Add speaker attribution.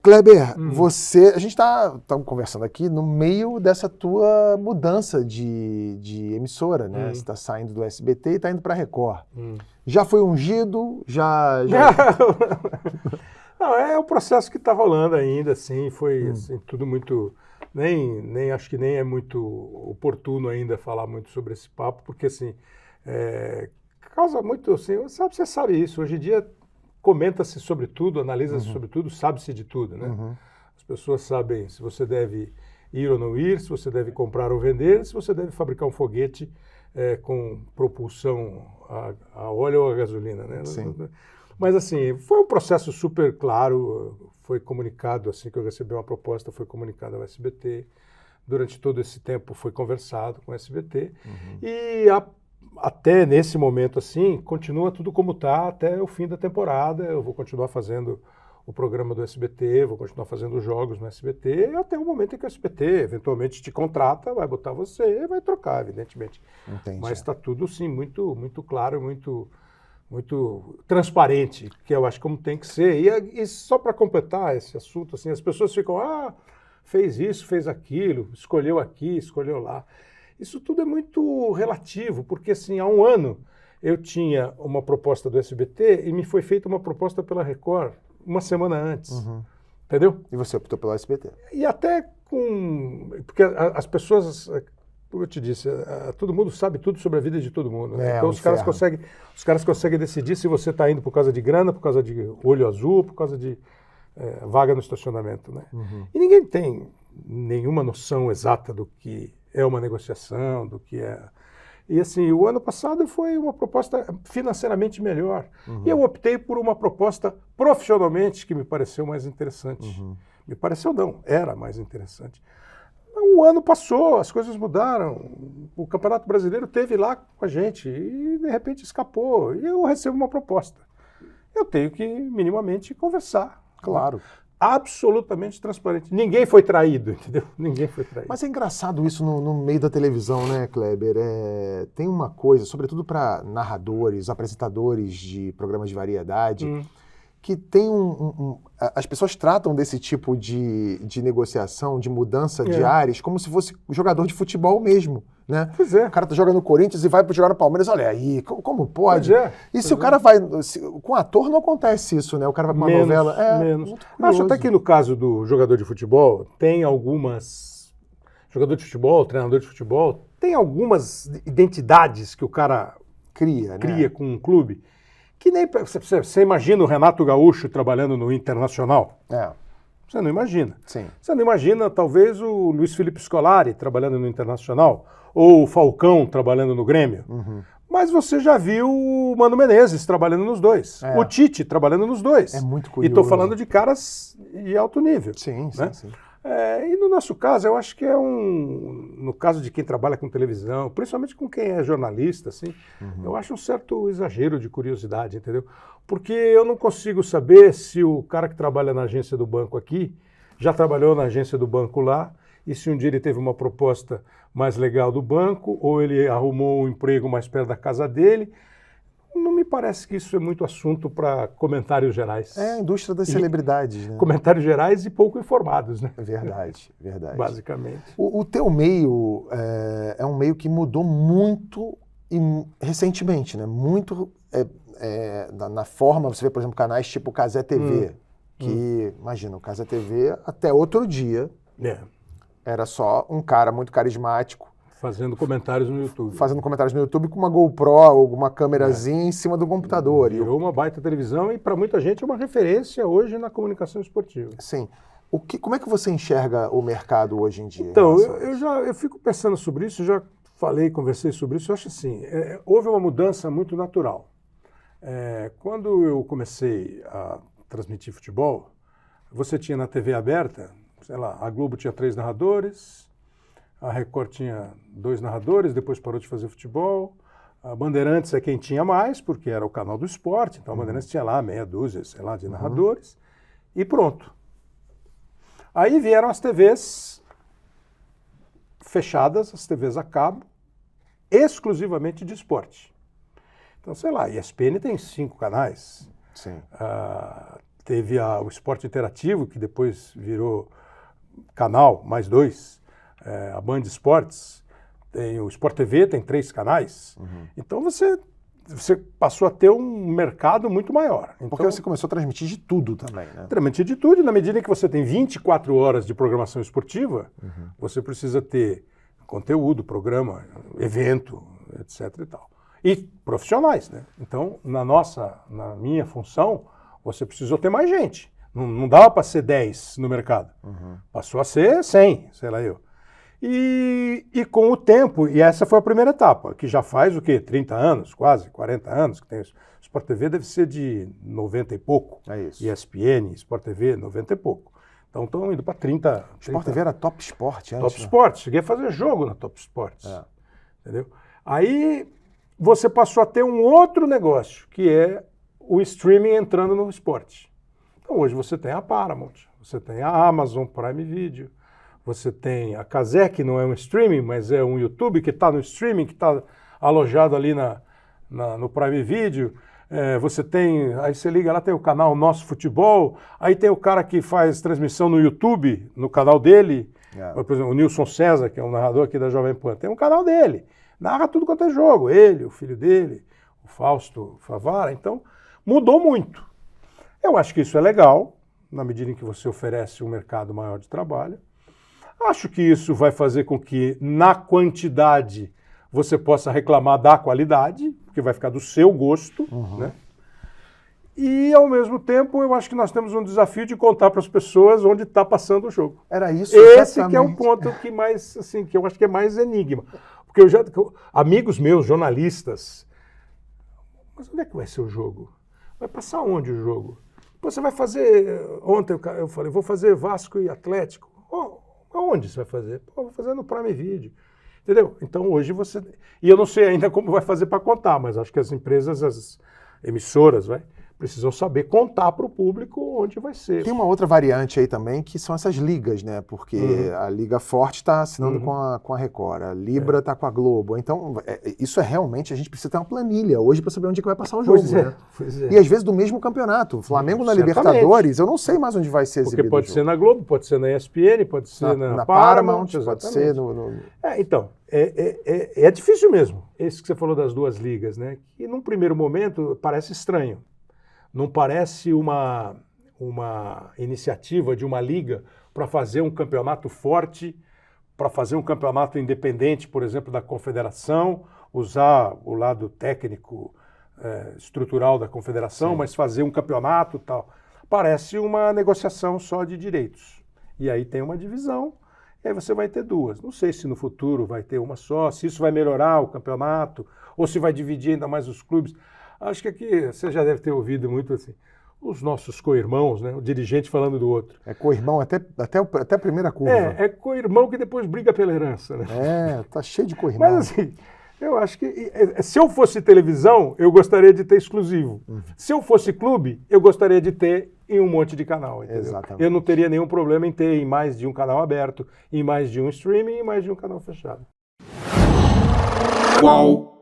Speaker 1: Kleber, a gente está conversando aqui no meio dessa tua mudança de emissora, né? Você está saindo do SBT e está indo para a Record. Já foi ungido? Já...
Speaker 2: Não, é o processo que está rolando ainda, assim, foi assim, tudo muito... Nem acho que nem é muito oportuno ainda falar muito sobre esse papo, porque assim, causa muito, assim, você sabe isso, hoje em dia comenta-se sobre tudo, analisa-se sobre tudo, sabe-se de tudo, né? As pessoas sabem se você deve ir ou não ir, se você deve comprar ou vender, se você deve fabricar um foguete com propulsão a óleo ou a gasolina, né?
Speaker 1: Sim.
Speaker 2: Mas assim, foi um processo super claro, foi comunicado, assim que eu recebi uma proposta, foi comunicado ao SBT, durante todo esse tempo foi conversado com o SBT, e até nesse momento, assim, continua tudo como está até o fim da temporada. Eu vou continuar fazendo o programa do SBT, vou continuar fazendo os jogos no SBT, até o momento em que o SBT eventualmente te contrata, vai botar você e vai trocar, evidentemente.
Speaker 1: Entendi.
Speaker 2: Mas está tudo, sim, muito, muito claro, muito transparente, que eu acho como tem que ser. E só para completar esse assunto, assim, as pessoas ficam, fez isso, fez aquilo, escolheu aqui, escolheu lá. Isso tudo é muito relativo, porque assim, há um ano eu tinha uma proposta do SBT e me foi feita uma proposta pela Record uma semana antes. Entendeu?
Speaker 1: E você optou pelo SBT.
Speaker 2: E até porque as pessoas, como eu te disse, todo mundo sabe tudo sobre a vida de todo mundo. Né? Então os caras conseguem decidir se você está indo por causa de grana, por causa de olho azul, por causa de vaga no estacionamento. Né? E ninguém tem nenhuma noção exata do que é uma negociação, do que é... E assim, o ano passado foi uma proposta financeiramente melhor. E eu optei por uma proposta profissionalmente que me pareceu mais interessante. Me pareceu não, era mais interessante. O ano passou, as coisas mudaram. O Campeonato Brasileiro teve lá com a gente e de repente escapou. E eu recebo uma proposta. Eu tenho que minimamente conversar.
Speaker 1: Claro.
Speaker 2: Absolutamente transparente. Ninguém foi traído, entendeu? Ninguém foi traído.
Speaker 1: Mas é engraçado isso no meio da televisão, né, Kleber? Tem uma coisa, sobretudo para narradores, apresentadores de programas de variedade, que tem as pessoas tratam desse tipo de negociação, de mudança de ares, como se fosse jogador de futebol mesmo, né?
Speaker 2: Pois é.
Speaker 1: O cara tá jogando no Corinthians e vai jogar no Palmeiras, olha aí, como pode? E se o cara vai... Com ator não acontece isso, né? O cara vai pra uma novela...
Speaker 2: Menos. Acho até que no caso do jogador de futebol, tem algumas... Jogador de futebol, treinador de futebol, tem algumas identidades que o cara cria com um clube, que nem... Você imagina o Renato Gaúcho trabalhando no Internacional? Você não imagina.
Speaker 1: Sim.
Speaker 2: Você não imagina, talvez, o Luiz Felipe Scolari trabalhando no Internacional, ou o Falcão trabalhando no Grêmio. Mas você já viu o Mano Menezes trabalhando nos dois. O Tite trabalhando nos dois.
Speaker 1: É muito
Speaker 2: E
Speaker 1: curioso.
Speaker 2: estou falando de caras de alto nível.
Speaker 1: Sim,
Speaker 2: né?
Speaker 1: sim.
Speaker 2: E no nosso caso, eu acho que no caso de quem trabalha com televisão, principalmente com quem é jornalista, assim, eu acho um certo exagero de curiosidade, entendeu? Porque eu não consigo saber se o cara que trabalha na agência do banco aqui já trabalhou na agência do banco lá, e se um dia ele teve uma proposta mais legal do banco, ou ele arrumou um emprego mais perto da casa dele. Não me parece que isso é muito assunto para comentários gerais.
Speaker 1: É a indústria das celebridades, né?
Speaker 2: Comentários gerais e pouco informados, né?
Speaker 1: Verdade.
Speaker 2: Basicamente.
Speaker 1: O teu meio é um meio que mudou muito recentemente, né? Muito na forma, você vê, por exemplo, canais tipo Cazé TV, que, imagina, o Cazé TV até outro dia era só um cara muito carismático,
Speaker 2: fazendo comentários no YouTube.
Speaker 1: Fazendo comentários no YouTube com uma GoPro ou uma câmerazinha em cima do computador.
Speaker 2: Virou uma baita televisão e para muita gente é uma referência hoje na comunicação esportiva.
Speaker 1: Sim. Como é que você enxerga o mercado hoje em dia?
Speaker 2: Então, eu fico pensando sobre isso, já conversei sobre isso, eu acho assim, houve uma mudança muito natural. Quando eu comecei a transmitir futebol, você tinha na TV aberta, sei lá, a Globo tinha 3 narradores, a Record tinha 2 narradores, depois parou de fazer futebol. A Bandeirantes é quem tinha mais, porque era o canal do esporte, então a Bandeirantes tinha lá meia dúzia, sei lá, de narradores, e pronto. Aí vieram as TVs fechadas, as TVs a cabo, exclusivamente de esporte. Então, sei lá, a ESPN tem 5 canais.
Speaker 1: Sim.
Speaker 2: teve o Esporte Interativo, que depois virou canal, mais 2, a Band Esportes, tem o Sport TV, tem 3 canais. Então você passou a ter um mercado muito maior. Então,
Speaker 1: porque você começou a transmitir de tudo também, né?
Speaker 2: Transmitir de tudo, e na medida em que você tem 24 horas de programação esportiva, você precisa ter conteúdo, programa, evento, etc. e tal. E profissionais, né? Então, na minha função, você precisou ter mais gente. Não dava para ser 10 no mercado. Passou a ser 100, sei lá eu. E com o tempo, e essa foi a primeira etapa, que já faz o quê? 30 anos, quase 40 anos que tem isso. Sport TV deve ser de 90 e pouco.
Speaker 1: É isso.
Speaker 2: ESPN, Sport TV, 90 e pouco. Então estão indo para 30.
Speaker 1: Sport TV era Top Sport antes.
Speaker 2: Top Sport. Cheguei a fazer jogo na Top Sports. Entendeu? Aí você passou a ter um outro negócio, que é o streaming entrando no esporte. Então hoje você tem a Paramount, você tem a Amazon Prime Video, você tem a Kazé, que não é um streaming, mas é um YouTube que está no streaming, que está alojado ali no Prime Video. Você tem, aí você liga lá, tem o canal Nosso Futebol, aí tem o cara que faz transmissão no YouTube, no canal dele, por exemplo, o Nilson César, que é um narrador aqui da Jovem Pan, tem um canal dele, narra tudo quanto é jogo, ele, o filho dele, o Fausto Favara, então mudou muito. Eu acho que isso é legal, na medida em que você oferece um mercado maior de trabalho. Acho que isso vai fazer com que, na quantidade, você possa reclamar da qualidade, porque vai ficar do seu gosto, né? E, ao mesmo tempo, eu acho que nós temos um desafio de contar para as pessoas onde está passando o jogo.
Speaker 1: Era isso,
Speaker 2: esse que é o ponto que mais, assim, que eu acho que é mais enigma. Porque amigos meus, jornalistas, mas onde é que vai ser o jogo? Vai passar onde o jogo? Você vai fazer, ontem eu falei, vou fazer Vasco e Atlético. Aonde você vai fazer? Vou fazer no Prime Video. Entendeu? Então hoje você... E eu não sei ainda como vai fazer para contar, mas acho que as empresas, as emissoras, precisam saber contar para o público onde vai ser.
Speaker 1: Tem uma outra variante aí também, que são essas ligas, né? Porque a Liga Forte está assinando com a Record, a Libra está com a Globo. Então, isso realmente, a gente precisa ter uma planilha hoje para saber onde é que vai passar o jogo, né? E às vezes do mesmo campeonato. Flamengo na Libertadores, eu não sei mais onde vai ser exibido.
Speaker 2: Porque pode ser na Globo, pode ser na ESPN, pode ser na Paramount,
Speaker 1: pode ser
Speaker 2: então, é difícil mesmo, esse que você falou das duas ligas, né? Que num primeiro momento parece estranho. Não parece uma iniciativa de uma liga para fazer um campeonato forte, para fazer um campeonato independente, por exemplo, da confederação, usar o lado técnico, estrutural da confederação, mas fazer um campeonato e tal. Parece uma negociação só de direitos. E aí tem uma divisão, e aí você vai ter duas. Não sei se no futuro vai ter uma só, se isso vai melhorar o campeonato, ou se vai dividir ainda mais os clubes. Acho que aqui você já deve ter ouvido muito assim, os nossos co-irmãos, né? O dirigente falando do outro.
Speaker 1: É co-irmão até a primeira curva.
Speaker 2: É co-irmão que depois briga pela herança, né?
Speaker 1: Tá cheio de co-irmão.
Speaker 2: Mas assim, eu acho que se eu fosse televisão, eu gostaria de ter exclusivo. Se eu fosse clube, eu gostaria de ter em um monte de canal, entendeu?
Speaker 1: Exatamente.
Speaker 2: Eu não teria nenhum problema em ter em mais de um canal aberto, em mais de um streaming e em mais de um canal fechado.
Speaker 3: Qual?